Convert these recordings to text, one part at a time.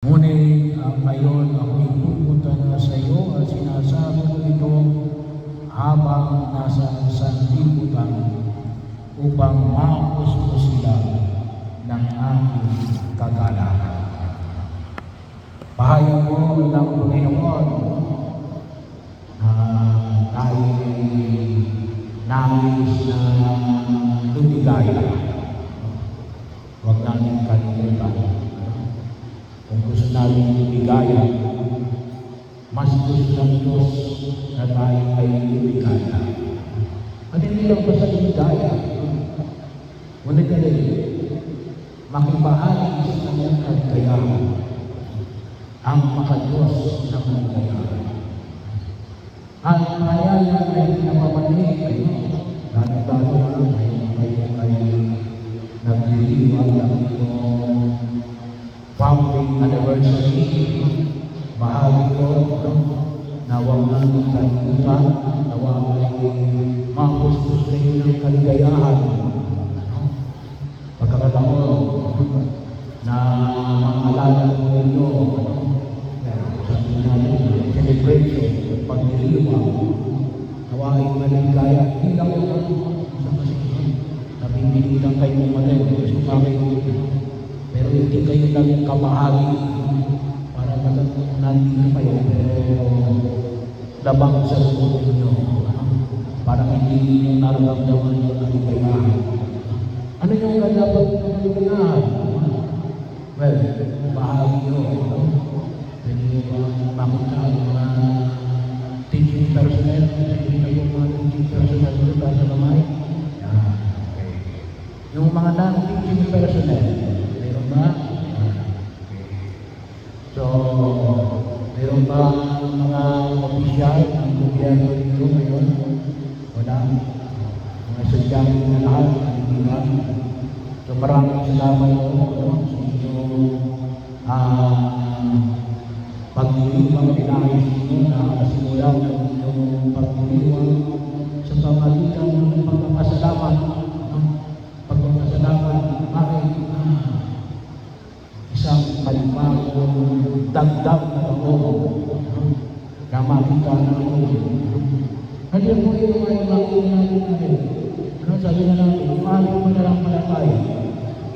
Ngunit ngayon ako'y pupunta na sa iyo at sinasabi ko ito habang nasa sanlibutan upang maapos ko sila ng aking kagalakan. Pahayag ko ng Panginoon na tayo nais na lumigaya. Huwag natin kalimutan. Kung gusto natin lumigaya, mas gusto ng Diyos na tayo ay lumigaya. At hindi lang ba sa lumigaya? Ngunit makibahagi sa kanyang kaligayahan ang makadiyos ng kaligayahan. Ang mayaya ay napapaninig kayo. Lalo-lalo na kayo ay nagdiriwag ng iyong founding anniversary. Bahagi ko na huwag natin kalimutan, na huwag ay mapustos na yun ng kaligayahan. Pagkakataon na maalala ko ninyo, sabi natin, celebration, pagdiriwang, nawa ay maligaya, hindi lang yung sa kasihan. Napipilitan kayo umatay, gusto kayo, pero hindi kayo lang kabahagi para nandito kayo, pero labang sa loob ninyo, para hindi ninyo nararamdaman yung kaligayahan. Ano yung dapat ng kaligayahan? Well, bahagi yun. Pwede nyo ba makita ang mga teaching personnel? Pwede kayo mga teaching personnel dito sa kamay? Yan, okay. Yung mga non-teaching personnel, meron ba? So, meron ba mga opisyal ng gobyerno dito ngayon? Wala. Mga estudyante na lahat, hindi ba? So, maraming salamat po sa inyong pagdiriwang pinayos ninyo na kasimula ng inyong pagdiriwang sa pamagitan ng pagpapasalamat. Pagpapasalamat ay isang kalibagong dagdag na ako na makita namin. Haliyan mo yung mga makita natin. Ano sabi na natin? Yung ating madalang malakay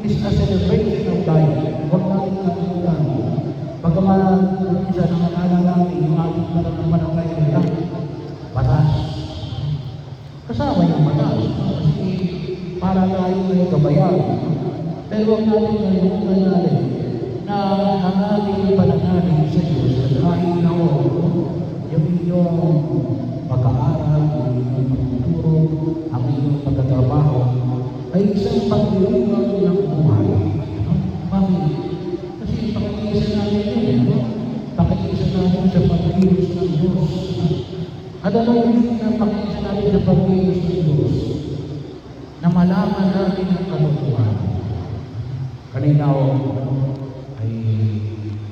is a celebration of life. Huwag natin kalimutan. Bagaman, isa na makala natin yung ating madalang malakay na batas. Kasama yung batas. Kasi para tayo ay kabayan. Pero huwag natin kalimutan natin na ang ating pananalig sa Diyos at dahil na yung inyong pag-aaral, ang inyong pagtuturo, ang inyong pagtatrabaho ay isang pagdiriwang ng buhay. Bakit? Kasi pakikiisa natin yun. Pakikiisa natin sa pagkilos ng Diyos. At ano yung pakikiisa natin sa pagkilos ng Diyos? Na malaman natin ang katotohanan. Kanina ay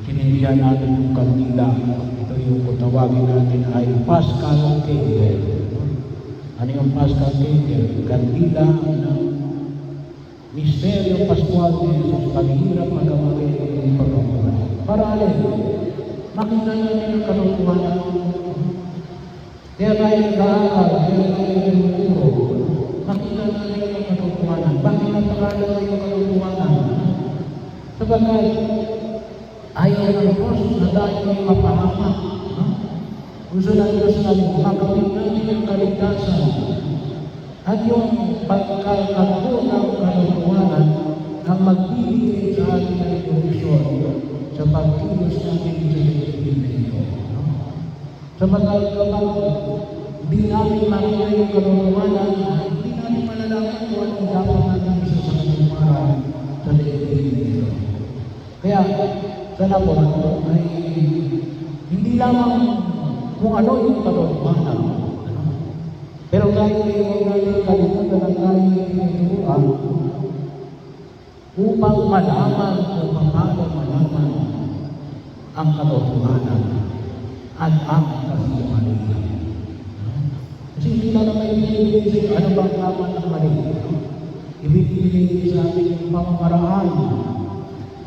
kinindihan natin yung kandila. Ito yung kutawagin natin ay Paschal Candle. Ano yung Paschal Candle? Kandila ng Misteryo Pascual ni Jesus, paghihirap magamagay ng pagkakuhan. Para alin, makita natin ang katotohanan. Kaya tayo nag-aaral, kaya tayo nagtuturo. Makita natin ang katotohanan. Bakit napakala tayo ang katotohanan? Sabagay, ayaw ng Diyos na tayo ay mapahamak. Gusto ng Diyos natin, magawin natin ang kaligtasan. At yung pagkakaroon ng katotohanan na magbibigay sa ating instruksyon sa pagkilos natin sa Pilipino. Sabagay kapag hindi natin makita yung katotohanan, hindi natin malalaman kung anong dapat natin isa sa katotohanan sa Pilipino. Kaya, sana po ay hindi lamang kung ano yung katotohanan, pero tayo ay huwag natin kalimutan na tayo ay tinuturuan upang malaman o paano malaman ang katotohanan at ang kasinungalingan. Kasi hindi na naman ibinibigay sa iyo, ano bang tama ng mali? Ibinibigay sa atin yung pamamaraan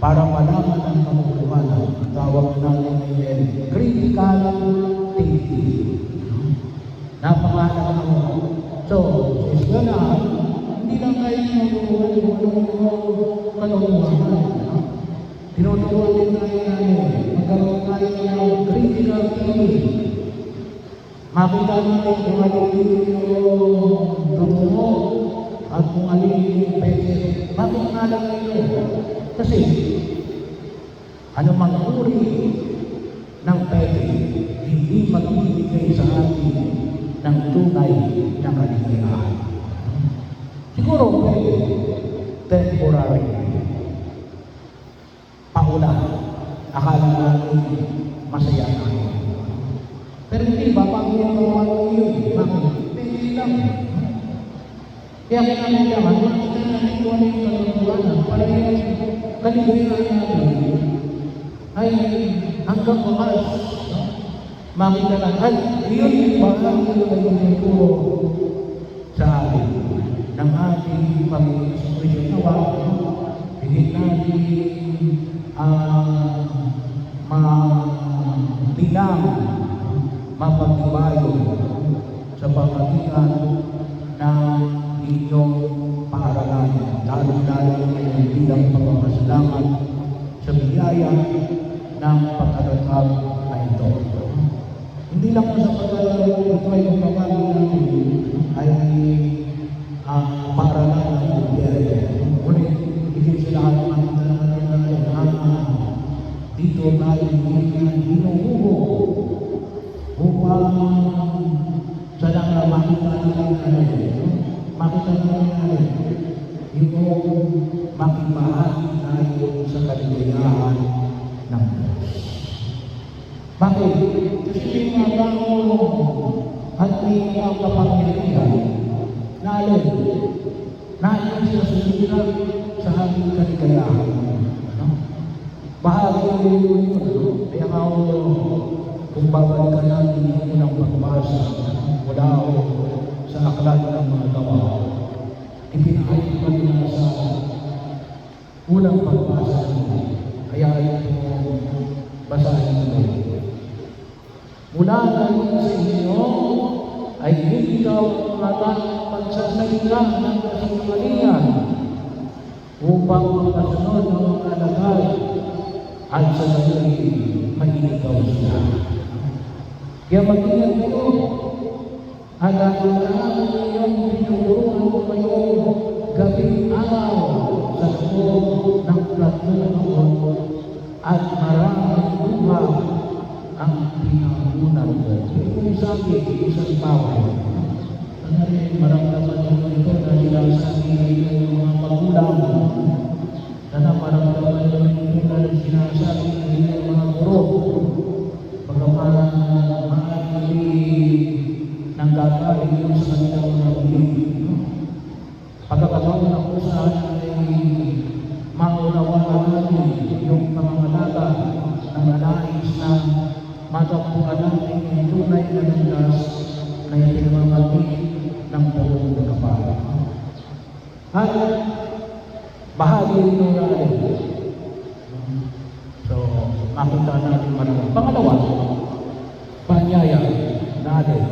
para malaman ang katotohanan. Ang tawag natin ngayon, critical thinking. Napakahalaga mo. So, sa eskwelahan, hindi lang kayo tinuturuan kung anong katotohanan. Tinuturuan din tayo magkaroon tayo ng critical thinking. Makita natin kung ano yung totoo at kung ano yung pwede. Bakit nga lang ito? Kasi, anumang uri ng pwede, hindi magbibigay sa atin ng tunay na kaligayahan. Siguro pwede, temporary. Paula, akala natin masaya tayo. Pero hindi ba, pag-iwan yun, bakit? Pwede lang. Kaya kailangan makita natin kung ano yung katotohanan para yung kaligayahan natin ay hanggang wakas. Makita lang, at yun yung bahagi na yung nagturo sa atin ng ating Panginoon Kristo nawa, higit natin bilang mapagbayo sa pamagitan ng inyong paaralan, lalo-lalo ngayon bilang pagpapasalamat sa biyaya ng pagkakatag na ito. Hindi lang sa pagkakatag ito ay magpapagin natin ay paaralan ng biyaya. Ngunit, higit sa lahat dito tayo hinuhugo upang sa lang makita natin yung makibahagi tayo sa kaligayahan ng Diyos. Bakit? Kasi may mga tao at may mga kapangyarihan na alam sila sumikat sa ating kaligayahan. Bahagi ang yun. Kaya nga kung babalikan natin yung unang pagbasa mula sa aklat ng mga gawa, ipinahayag pa nila sa unang pagbasa nila. Kaya ito basahin nila. Mula namin sa inyo ay ikaw ang matang pagsasalita ng kasinungalingan upang makasunod ng mga alagad at sa naging mainigaw sila. Kaya mag-ingat kayo at ang iyong pinuturuan ko kayo gabing araw sa loob ng 3 taon at maraming lupa ang pinahunan ko. Kung sabi, isang bawal. Maramdaman nyo ito na sinasabi ng mga magulang na maramdaman nyo ito na sinasabi ng mga guro. Bagaman maaaring nang gagaling yun sa kanilang mga ulit. Pagkakataon na po saan ay maunawaan natin yung pangangalaga ng nais na matagpuan natin yung tunay na landas na ipinamamagin ng buong kapal. At bahagi rin natin. So, makita natin maraming. Pangalawa, panyaya natin.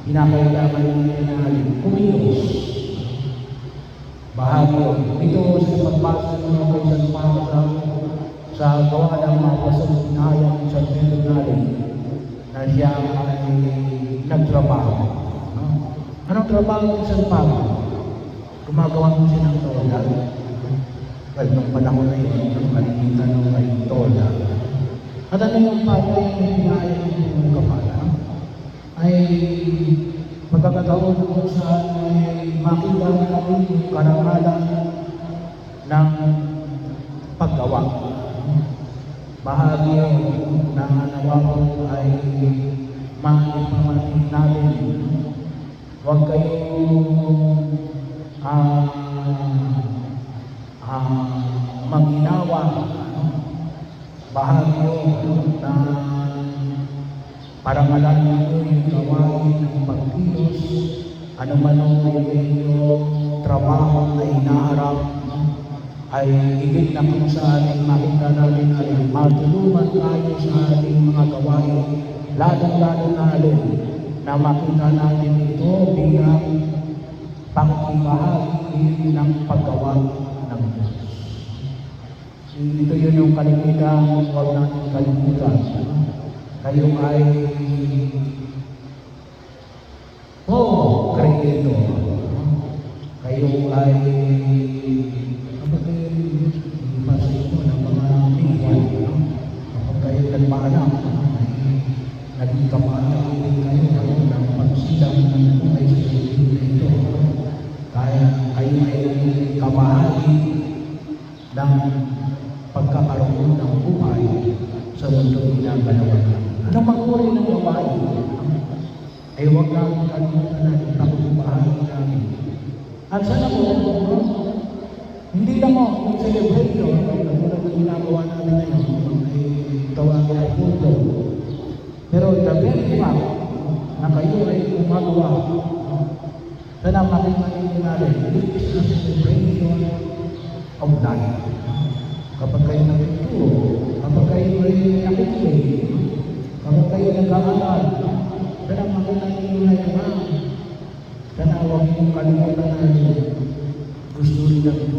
Kinakailangan natin kumilos. Bahagi ito sa pagbasa ng mga isang pangasa sa gawa ng mga pasalinayang sa Pedro natin na siya ay nagtrabaho. Anong trabaho ng isang pangasa? Gumagawa mo siya ng tola. Well, nung panahon na yun, nung kalimutan ng may tola. At ano yung pagay na pinayang ng kapala? Ay pagkakataon kung saan ay makita natin yung karangalan ng paggawa. Bahagi na nawa ko ay maipamatin natin. Huwag kayong maginawa. Bahagi na parangalan ninyo yung gawain ng pagkilos, ano man ang inyong trabaho na hinaharap, ay higit na kung saan makita natin ay matulungan tayo sa ating mga gawain, lalong-lalo na na makita natin ito bilang pangibahagi ng paggawa ng Diyos. Ito yun yung kalimitan, huwag natin kalimutan. Kayo ay creator. Kayo ay ibasa ito ng mga tingwan. Kapag kayo nagpaanak, naging kapaanak kayo ng pagsilang ng buhay sa mundo na ito. Kaya kayo ay kabahagi ng pagkakaroon ng buhay sa mundo ginagalawan. Anong maguri ng gawain? Ay huwag namin kalimutan natin pagkubahagi namin. At sana po, hindi lang yung celebration, katulad ng ginagawa namin ngayon, ay tawagin ay puto. Pero the very fact na kayo ay gumagawa, sana makita natin, this is a celebration of life. Kapag kayo nagtuturo, kapag kayo ay nakikinig, kapag kayo nag-aaral, sana makita ninyo na naman. Sana huwag mong kalimutan natin. Gusto rin natin